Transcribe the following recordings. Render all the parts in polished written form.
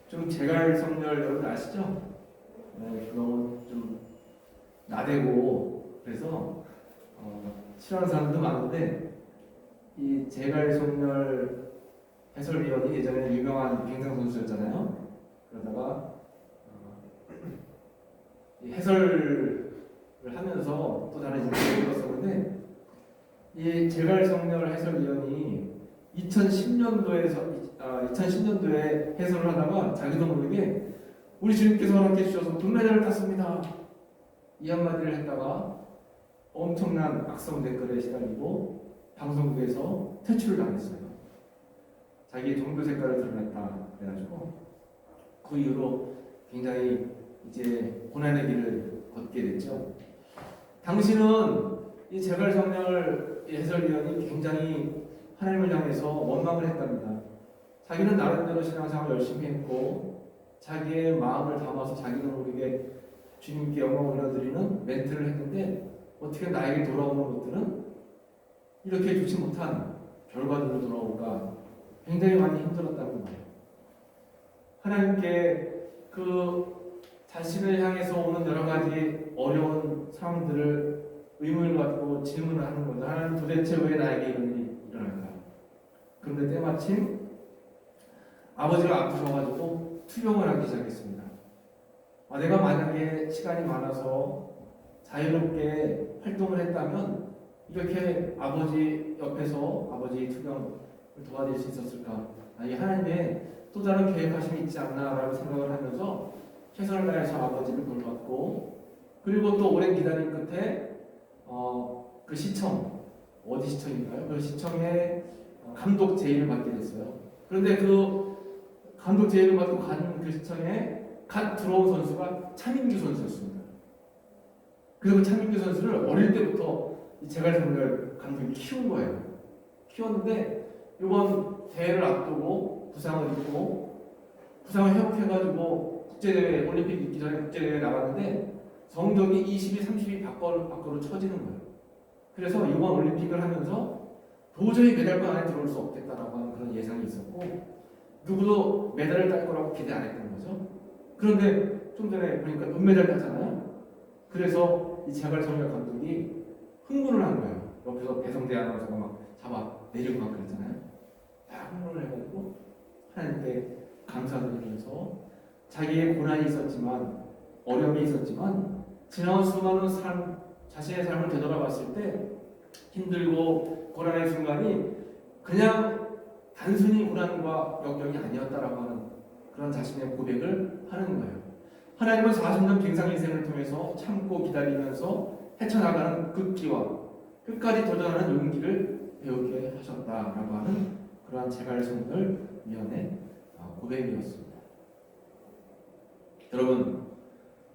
좀 제갈성렬 여러분 아시죠? 네, 너무 좀 나대고 그래서 싫어하는 사람도 많은데 이 제갈성렬 해설위원이 예전에 유명한 빙상 선수였잖아요. 그러다가 이 해설을 하면서 또 다른 인생을 이뤘었는데 이 제갈성렬 해설위원이 2010년도에 해설을 하다가 자기도 모르게 우리 주님께서 허락해 주셔서 금메달을 땄습니다. 이 한마디를 했다가 엄청난 악성 댓글에 시달리고 방송국에서 퇴출을 당했어요. 자기의 종교 색깔을 드러냈다 그래가지고 그 이후로 굉장히 이제 고난의 길을 걷게 됐죠. 당시는 이 제갈성렬 해설위원이 굉장히 하나님을 향해서 원망을 했답니다. 자기는 나름대로 신앙생활을 열심히 했고 자기의 마음을 담아서 자기도 모르게 주님께 영광을 올려드리는 멘트를 했는데 어떻게 나에게 돌아오는 것들은 이렇게 좋지 못한 결과들로 돌아올까 굉장히 많이 힘들었다는 거예요. 하나님께 그 자신을 향해서 오는 여러 가지 어려운 상황들을 의문을 갖고 질문을 하는 거죠. 하나님 도대체 왜 나에게 이런 일이 일어날까? 그런데 때마침 아버지가 아프셔가지고 투병을 하기 시작했습니다. 내가 만약에 시간이 많아서 자유롭게 활동을 했다면 이렇게 아버지 옆에서 아버지 투병을 도와드릴 수 있었을까? 이 하나님의 또 다른 계획하심이 있지 않나라고 생각을 하면서 최선을 다해서 아버지를 돌봤고 그리고 또 오랜 기다림 끝에 그 시청 어디 시청인가요? 그 시청에 감독 제의를 받게 됐어요. 그런데 그 감독 제의를 받고 간 그 시청에 갓 들어온 선수가 차민규 선수였습니다. 그리고 차민규 선수를 어릴 때부터 이 제갈성렬 감독이 키운 거예요. 키웠는데 이번 대회를 앞두고 부상을 입고 부상을 회복해가지고 국제대회 올림픽 있기 전에 국제대회에 나갔는데 성적이 22, 30이 밖으로 처지는 거예요. 그래서 이번 올림픽을 하면서 도저히 메달권 안에 들어올 수 없겠다라고 하는 그런 예상이 있었고 누구도 메달을 딸 거라고 기대 안 했던 거죠. 그런데 좀 전에 보니까 은메달 땄잖아요. 그래서 이 제갈성렬 감독이 흥분을 한 거예요. 옆에서 배성재 아나운서가 막 잡아 내리고 막 그랬잖아요. 다 흥분을 해가지고 하나님께 감사드리면서 자기의 고난이 있었지만 어려움이 있었지만 지나온 수많은 삶 자신의 삶을 되돌아봤을 때 힘들고 고난의 순간이 그냥 단순히 고난과 역경이 아니었다라고 하는 그런 자신의 고백을 하는 거예요. 하나님은 40년 빙상 인생을 통해서 참고 기다리면서 헤쳐나가는 극기와 끝까지 도전하는 용기를 배우게 하셨다라고 하는 그러한 제갈성렬 위원의 고백이었습니다. 여러분,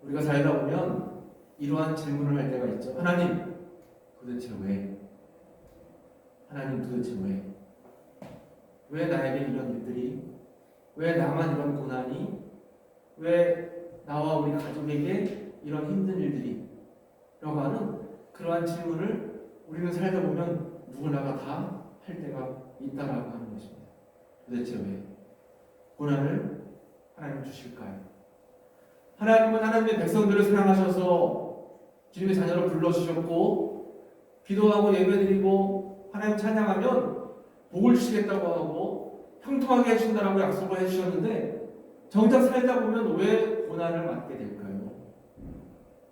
우리가 살다 보면 이러한 질문을 할 때가 있죠. 하나님, 도대체 왜? 하나님 도대체 왜? 왜 나에게 이런 일들이? 왜 나만 이런 고난이? 왜 나와 우리 가족에게 이런 힘든 일들이? 라고 하는 그러한 질문을 우리는 살다 보면 누구나가 다 할 때가 있다라고 하는 것입니다. 도대체 왜? 고난을 하나님 주실까요? 하나님은 하나님의 백성들을 사랑하셔서 주님의 자녀로 불러주셨고 기도하고 예배드리고 하나님 찬양하면 복을 주시겠다고 하고 형통하게 해준다라고 약속을 해주셨는데 정작 살다 보면 왜 고난을 맞게 될까요?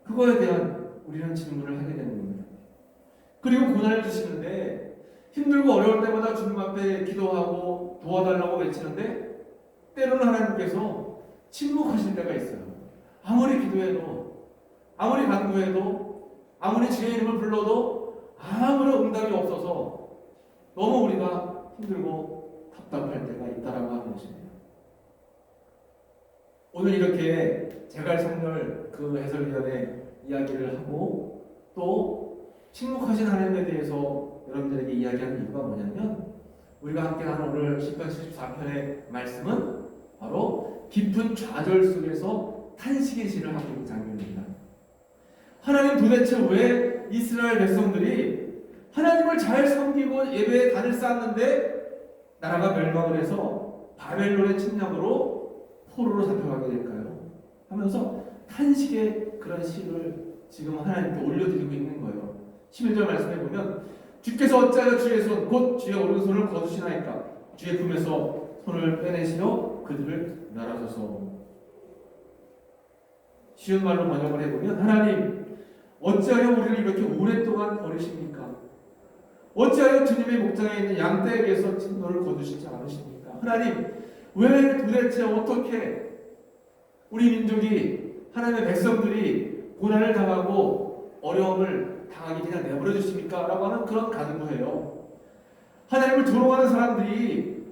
그거에 대한 우리는 질문을 하게 되는 겁니다. 그리고 고난을 주시는데 힘들고 어려울 때마다 주님 앞에 기도하고 도와달라고 외치는데 때로는 하나님께서 침묵하실 때가 있어요. 아무리 기도해도 아무리 간구해도 아무리 주의 이름을 불러도 아무런 응답이 없어서 너무 우리가 힘들고 답답할 때가 있다라고 하는 것입니다. 오늘 이렇게 제갈성렬 그 해설위원의 이야기를 하고 또 침묵하신 하나님에 대해서 여러분들에게 이야기하는 이유가 뭐냐면 우리가 함께 하는 오늘 시편 74편의 말씀은 바로 깊은 좌절 속에서 탄식의 시를 하고 있는 장면입니다. 하나님 도대체 왜 이스라엘 백성들이 하나님을 잘 섬기고 예배에 단을 쌓았는데 나라가 멸망을 해서 바벨론의 침략으로 포로로 잡혀가게 될까요? 하면서 탄식의 그런 시를 지금 하나님께 올려드리고 있는 거예요. 11절 말씀해 보면 주께서 어찌하여 주의 손 곧 주의 오른손을 거두시나이까 주의 품에서 손을 빼내시어 그들을 멸하소서. 쉬운 말로 번역을 해보면 하나님 어찌하여 우리를 이렇게 오랫동안 버리십니까? 어찌하여 주님의 목장에 있는 양떼에게서 진노를 거두시지 않으십니까? 하나님 왜 도대체 어떻게 우리 민족이 하나님의 백성들이 고난을 당하고 어려움을 당하기 그냥 내버려 주십니까? 라고 하는 그런 간구예요. 하나님을 조롱하는 사람들이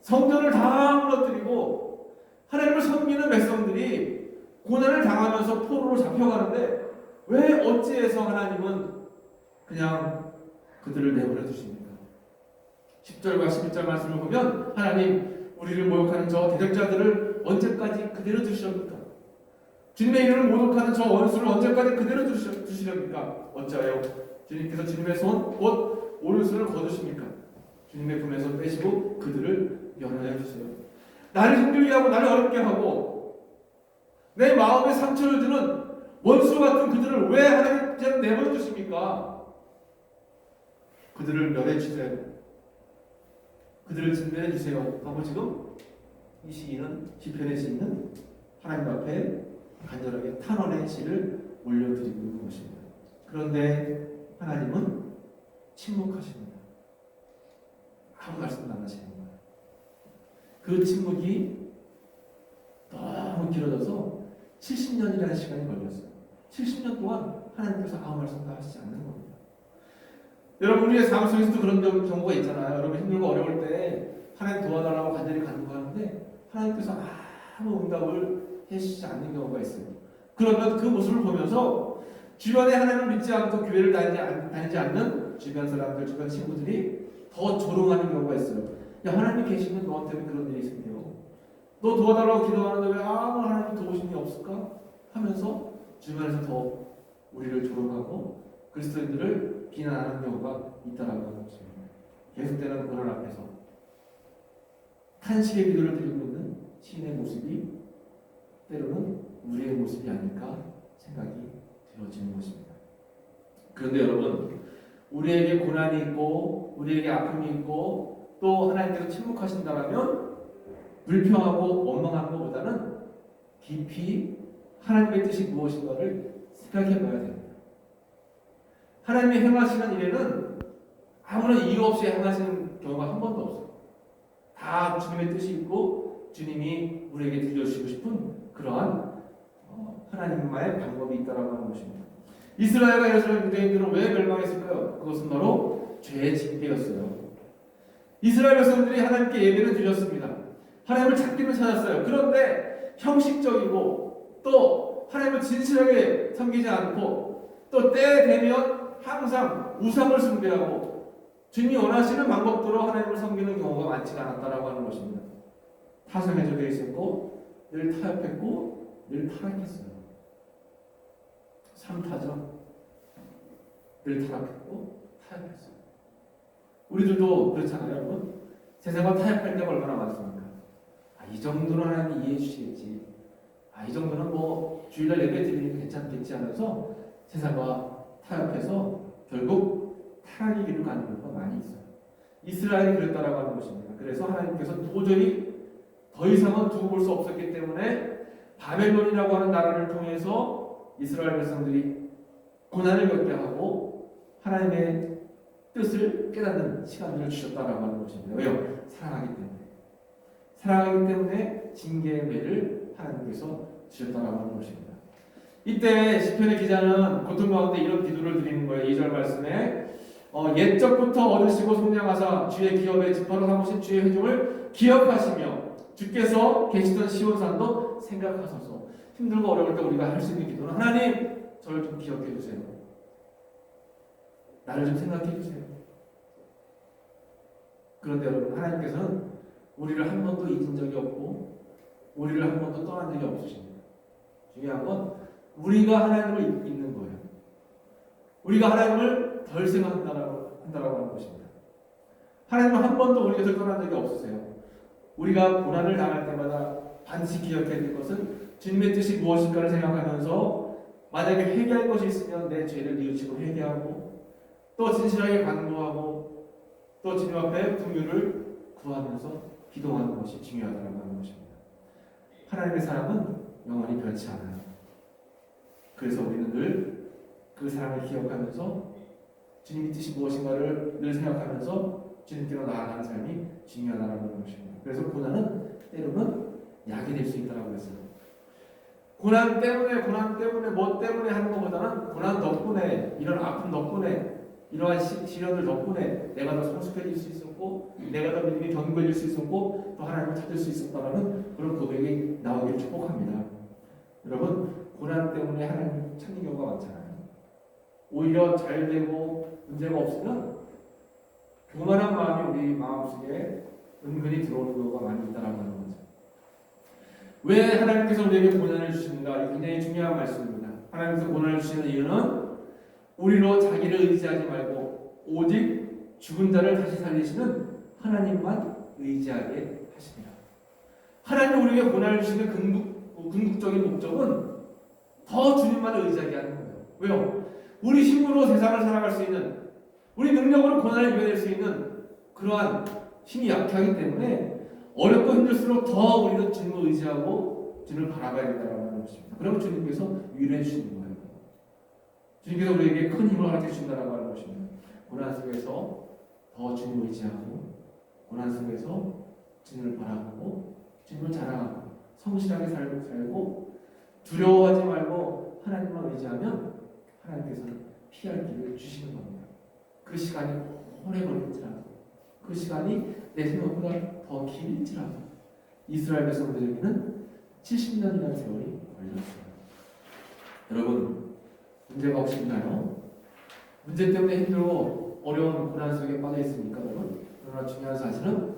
성전을 다 무너뜨리고 하나님을 섬기는 백성들이 고난을 당하면서 포로로 잡혀가는데 왜 어찌해서 하나님은 그냥 그들을 내버려 두십니까? 10절과 11절 말씀을 보면 하나님 우리를 모욕하는 저 대적자들을 언제까지 그대로 두시렵니까? 주님의 이름을 모독하는 저 원수를 언제까지 그대로 두시렵니까? 어찌하여 주님께서 주님의 손 곧 오른손을 거두십니까? 주님의 품에서 빼시고 그들을 멸하여 주세요. 나를 힘들게 하고 나를 어렵게 하고 내 마음에 상처를 주는 원수 같은 그들을 왜 하나님께서 내버려 두십니까? 그들을 멸해 주세요. 그들을 진멸해 주세요. 하고 지금 이 시인은 시편의 시인은 하나님 앞에 간절하게 탄원의 시를 올려드리고 있는 것입니다. 그런데 하나님은 침묵하십니다. 아무 말씀도 안 하시는 거예요. 그 침묵이 너무 길어져서 70년이라는 시간이 걸렸어요. 70년 동안 하나님께서 아무 말씀도 하시지 않는 겁니다. 여러분 우리의 삶 속에서도 그런 경우가 있잖아요. 여러분 힘들고 어려울 때 하나님 도와달라고 간절히 간구하는데 하나님께서 아무 응답을 해주시지 않는 경우가 있어요. 그러면 그 모습을 보면서 주변에 하나님을 믿지 않고 교회를 다니지 않는 주변 사람들, 주변 친구들이 더 조롱하는 경우가 있어요. 야 하나님이 계시면 너한테 왜 그런 일이 생겨? 너 도와달라고 기도하는데 왜 아무 하나님 도우심이 없을까? 하면서 주변에서 더 우리를 조롱하고 그리스도인들을 비난하는 경우가 있다라고 하는 것입니다. 계속되는 고난 앞에서 탄식의 기도를 드리고 있는 시인의 모습이 때로는 우리의 모습이 아닐까 생각이 들어지는 것입니다. 그런데 여러분 우리에게 고난이 있고 우리에게 아픔이 있고 또 하나님께서 침묵하신다면 불평하고 원망하는 것보다는 깊이 하나님의 뜻이 무엇인가를 생각해 봐야 됩니다. 하나님이 행하시는 일에는 아무런 이유 없이 행하시는 경우가 한 번도 없어요. 다 주님의 뜻이 있고 주님이 우리에게 들려주시고 싶은 그러한 하나님만의 방법이 있다라고 하는 것입니다. 이스라엘과 예루살렘 유대인들은 왜 멸망했을까요? 그것은 바로 죄의 징계였어요. 이스라엘 백성들이 하나님께 예배를 드렸습니다. 하나님을 찾기는 찾았어요. 그런데 형식적이고 또 하나님을 진실하게 섬기지 않고 또 때에 되면 항상 우상을 숭배하고 주님이 원하시는 방법대로 하나님을 섬기는 경우가 많지가 않았다라고 하는 것입니다. 타성에 젖어 있었고 늘 타협했고 늘 타락했어요. 삼타죠. 늘 타락했고 타협했어요. 우리들도 그렇잖아요, 여러분. 세상과 타협할 때가 얼마나 많습니까? 이 정도는 하나님이 이해해 주시겠지. 이 정도는 뭐 주일날 예배 드리니까 괜찮겠지 하면서 세상과 타협해서 결국 타락의 길로 가는 경우가 많이 있어요. 이스라엘이 그랬다라고 하는 것입니다. 그래서 하나님께서 도저히 더 이상은 두고 볼 수 없었기 때문에 바벨론이라고 하는 나라를 통해서 이스라엘 백성들이 고난을 겪게 하고 하나님의 뜻을 깨닫는 시간을 주셨다라고 하는 것입니다. 왜요? 사랑하기 때문에. 사랑하기 때문에 징계의 매를 하나님께서 주셨다라고 하는 것입니다. 이때 시편의 기자는 고통 가운데 이런 기도를 드리는 거예요. 2절 말씀에 옛적부터 얻으시고 속량하사 주의 기업의 지파로 삼으신 주의 회중을 기억하시며 주께서 계시던 시온산도 생각하소서. 힘들고 어려울 때 우리가 할 수 있는 기도는 하나님 저를 좀 기억해 주세요. 나를 좀 생각해 주세요. 그런데 여러분 하나님께서는 우리를 한 번도 잊은 적이 없고 우리를 한 번도 떠난 적이 없으십니다. 중요한 건 우리가 하나님을 잊는 거예요. 우리가 하나님을 덜 생각한다라고 하는 것입니다. 하나님은 한 번도 우리 곁을 떠난 적이 없으세요. 우리가 고난을 당할 때마다 반드시 기억해야 될 것은 주님의 뜻이 무엇인가를 생각하면서 만약에 회개할 것이 있으면 내 죄를 뉘우치고 회개하고 또 진실하게 간구하고 또 주님 앞에 긍휼을 구하면서 기도하는 것이 중요하다고 하는 것입니다. 하나님의 사랑은 영원히 변치 않아요. 그래서 우리는 늘 그 사랑을 기억하면서 주님의 뜻이 무엇인가를 늘 생각하면서 주님께로 나아가는 삶이 중요하다는 것입니다. 그래서 고난은 때로는 약이 될 수 있다고 했어요. 고난 때문에 뭐 때문에 하는 것보다는 고난 덕분에 이런 아픔 덕분에 이러한 시련들 덕분에 내가 더 성숙해질 수 있었고 내가 더 믿음이 견고해질 수 있었고 또 하나님을 찾을 수 있었다라는 그런 고백이 나오기를 축복합니다. 여러분 고난 때문에 하나님을 찾는 경우가 많잖아요. 오히려 잘 되고 문제가 없으면 교만한 마음이 우리 마음속에 은근히 들어오는 경우가 많이 있다는 거죠. 왜 하나님께서 우리에게 고난을 주시는가? 이 굉장히 중요한 말씀입니다. 하나님께서 고난을 주시는 이유는 우리로 자기를 의지하지 말고 오직 죽은 자를 다시 살리시는 하나님만 의지하게 하십니다. 하나님 우리에게 고난을 주시는 궁극적인 목적은 더 주님만을 의지하게 하는 거예요. 왜요? 우리 힘으로 세상을 살아갈 수 있는 우리 능력으로 고난을 이겨낼 수 있는 그러한 힘이 약하기 때문에 어렵고 힘들수록 더 우리는 주님을 의지하고 주님을 바라봐야 된다는 것입니다. 그러면 주님께서 위로해 주시는 거예요. 주님께서 우리에게 큰 힘을 허락해 주신다고 하는 것입니다. 고난 속에서 더 주님을 의지하고 고난 속에서 주님을 바라보고 주님을 자랑하고 성실하게 살고 두려워하지 말고 하나님만 의지하면 하나님께서는 피할 길을 주시는 겁니다. 그 시간이 오래 걸릴지라도 그 시간이 내 생각보다 더 길지라도 이스라엘 백성들에게는 70년이라는 세월이 걸렸어요. 여러분 문제가 없으신가요? 문제 때문에 힘들고 어려운 고난 속에 빠져 있습니까, 여러분? 그러나 중요한 사실은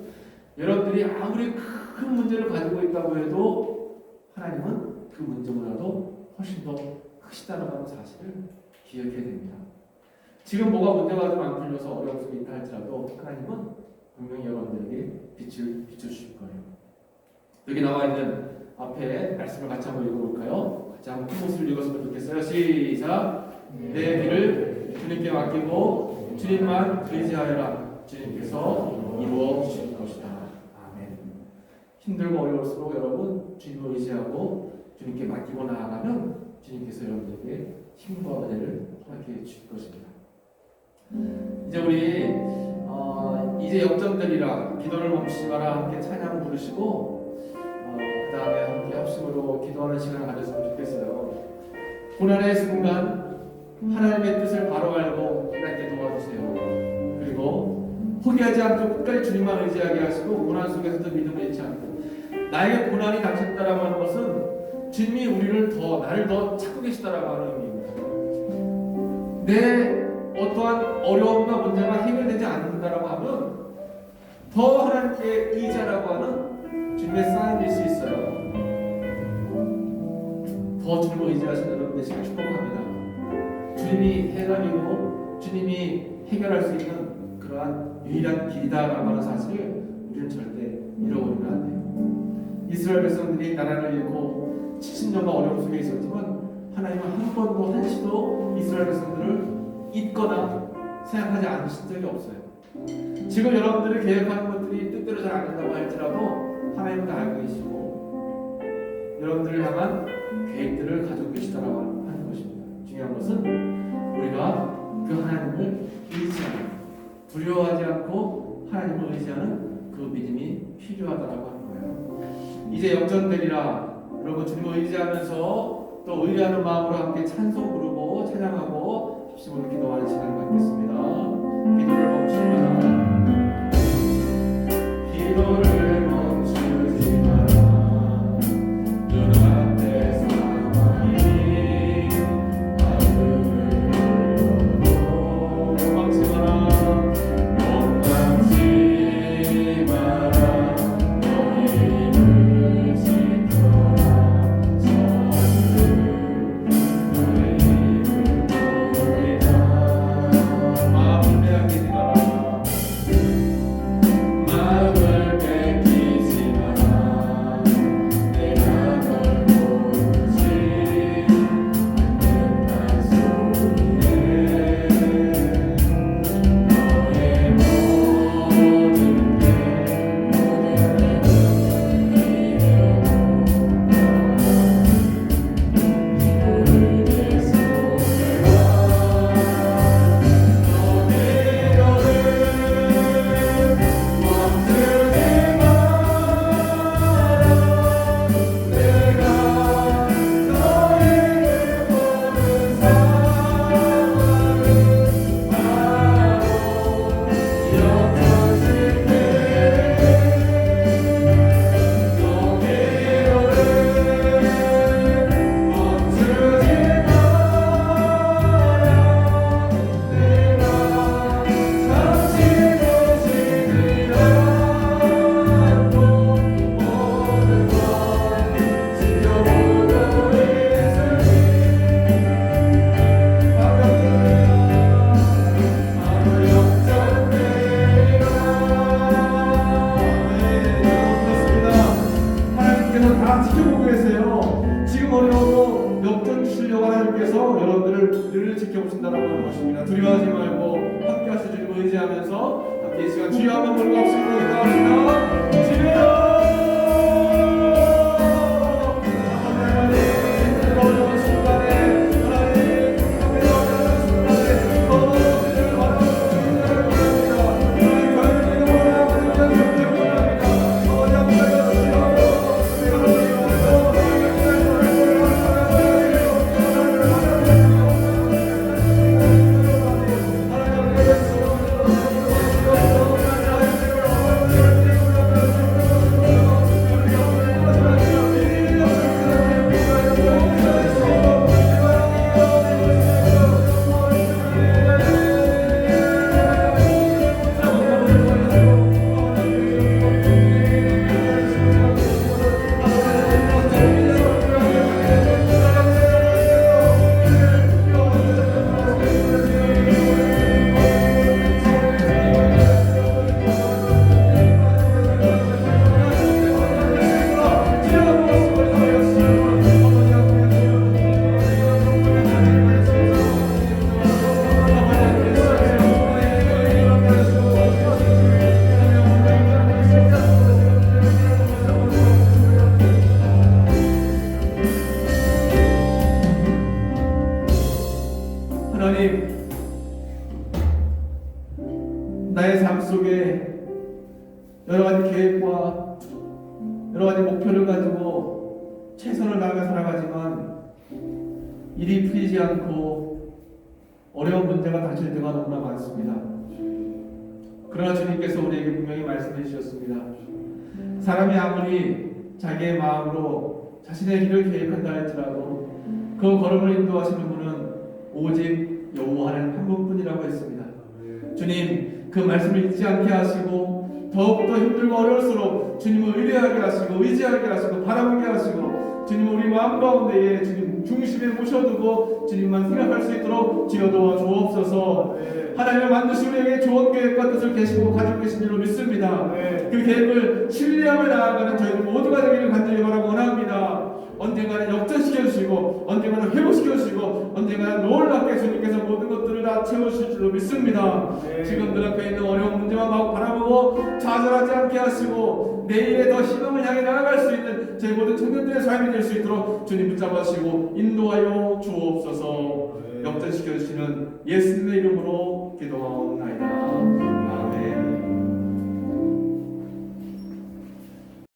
여러분들이 아무리 큰 문제를 가지고 있다고 해도 하나님은 그 문제보다도 훨씬 더 크시다는 사실을 기억해야 됩니다. 지금 뭐가 문제가 좀 안 풀려서 어려움 속에 있다 할지라도 하나님은 분명히 여러분들에게 빛을 비춰주실 거예요. 여기 나와 있는 앞에 말씀을 같이 한번 읽어볼까요? 같이 한번 큰 목소리를 읽었으면 좋겠어요. 시작! 내 길을 주님께 맡기고 주님만 의지하여라. 주님께서 이루어 주실 것이다. 아멘. 힘들고 어려울수록 여러분 주님을 의지하고 주님께 맡기고 나아가면 주님께서 여러분들에게 힘과 은혜를 허락해 주실 것입니다. 이제 우리 이제 역전되리라 기도를 멈추지 마라 함께 찬양 부르시고 그 다음에 함께 합심으로 기도하는 시간을 가졌으면 좋겠어요. 고난의 순간 하나님의 뜻을 바로 알고 하나님께 도와주세요. 그리고 포기하지 않고 끝까지 주님만 의지하게 하시고 고난 속에서도 믿음을 잃지 않고 나에게 고난이 닥쳤다라고 하는 것은 주님이 나를 더 찾고 계시다라고 하는 의미입니다. 내 어떠한 어려움과 문제가 해결되지 않는다라고 하면 더 하나님께 의지하라고 하는 주님의 사인일 수 있어요. 더 주님을 의지하시는 여러분 되시길 축복합니다. 주님이 해답이고 주님이 해결할 수 있는 그러한 유일한 길이다라고 하는 사실을 우리는 절대 잃어버리면 안 돼요. 이스라엘 백성들이 나라를 잃고 70년간 어려움 속에 있었지만 하나님은 한 번도 한시도 이스라엘 백성들을 잊거나 생각하지 않으신 적이 없어요. 지금 여러분들이 계획하는 것들이 뜻대로 잘 안 된다고 할지라도 하나님은 다 알고 계시고 여러분들을 향한 계획들을 가지고 계시다라고 하는 것입니다. 중요한 것은 우리가 그 하나님을 의지하는 두려워하지 않고 하나님을 의지하는 그 믿음이 필요하다라고 하는 거예요. 이제 역전되리라. 여러분 주님을 의지하면서 또 의뢰하는 마음으로 함께 찬송 부르고 찬양하고 합심으로 기도하는 시간을 갖겠습니다. 기도를 멈추지 마라. 기도를 멈추지 마라. 눈앞에 상황이 마음을 열어도 멈추지 마라. 멈추지 마라. 너희를 지켜라. 마음을 빼앗기지 마라. 마음을 하나님께서 여러분들을 늘 지켜보신다라고 하는 것입니다. 두려워하지 말고 함께 하실 주님을 의지하면서 함께 이 시간 주여 한번 부르고 합시다. 주여 나의 삶 속에 여러 가지 계획과 여러 가지 목표를 가지고 최선을 다하며 살아가지만 일이 풀리지 않고 어려운 문제가 닥칠 때가 너무나 많습니다. 그러나 주님께서 우리에게 분명히 말씀해 주셨습니다. 사람이 아무리 자기의 마음으로 자신의 길을 계획한다 할지라도 그 걸음을 인도하시는 분은 오직 여호와 하나님 한 분뿐이라고 했습니다. 주님 그 말씀을 잊지 않게 하시고 더욱더 힘들고 어려울수록 주님을 의뢰하게 하시고 의지하게 하시고 바라보게 하시고 주님 우리 마음 가운데에 주님 중심에 모셔두고 주님만 생각할 수 있도록 주여 도와주옵소서. 하나님을 만드신 우리에게 좋은 계획과 뜻을 계시고 가지고 계신 줄로 믿습니다. 그 계획을 신뢰하며 나아가는 저희 모두가 되기를 간절히 바라고 원합니다. 언젠가는 역전시켜 주시고 언젠가는 회복시켜 주시고 언젠가는 놀랍게 주님께서 모든 것들을 다 채우실 줄로 믿습니다. 지금 눈앞에 있는 어려운 문제만 막 바라보고 좌절하지 않게 하시고 내일에 더 희망을 향해 나아갈 수 있는 저희 모든 청년들의 삶이 될 수 있도록 주님 붙잡아 주시고 인도하여 주옵소서. 역전시켜 주시는 예수님의 이름으로 기도하옵나이다.